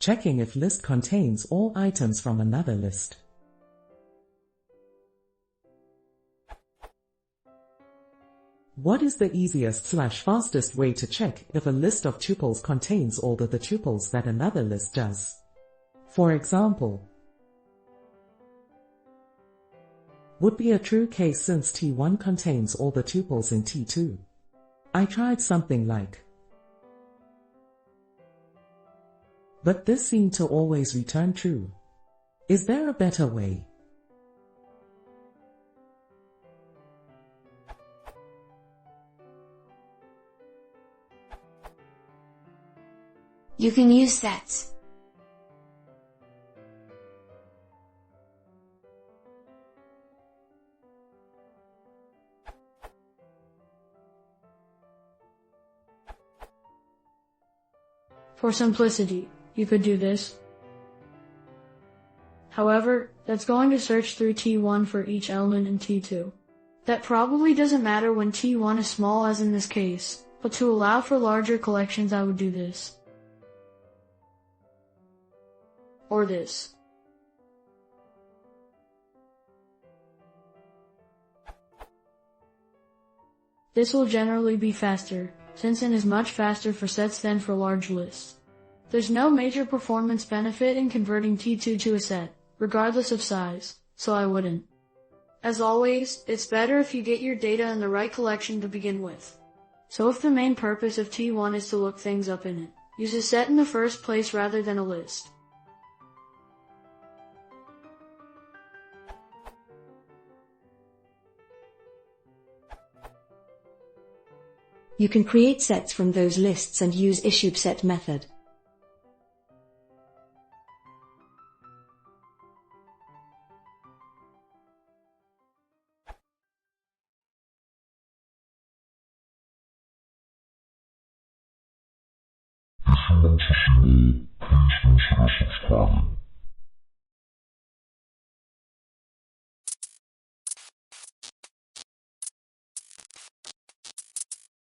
checking if list contains all items from another list. What is the easiest/fastest way to check if a list of tuples contains all the tuples that another list does? For example, would be a true case since T1 contains all the tuples in T2. I tried something like, but this seemed to always return true. Is there a better way? You can use sets. For simplicity, you could do this. However, that's going to search through T1 for each element in T2. That probably doesn't matter when T1 is small as in this case, but to allow for larger collections I would do this. Or this. This will generally be faster, since it is much faster for sets than for large lists. There's no major performance benefit in converting T2 to a set, regardless of size, so I wouldn't. As always, it's better if you get your data in the right collection to begin with. So if the main purpose of T1 is to look things up in it, use a set in the first place rather than a list. You can create sets from those lists and use issueSet method. If you want to see more, please consider subscribing.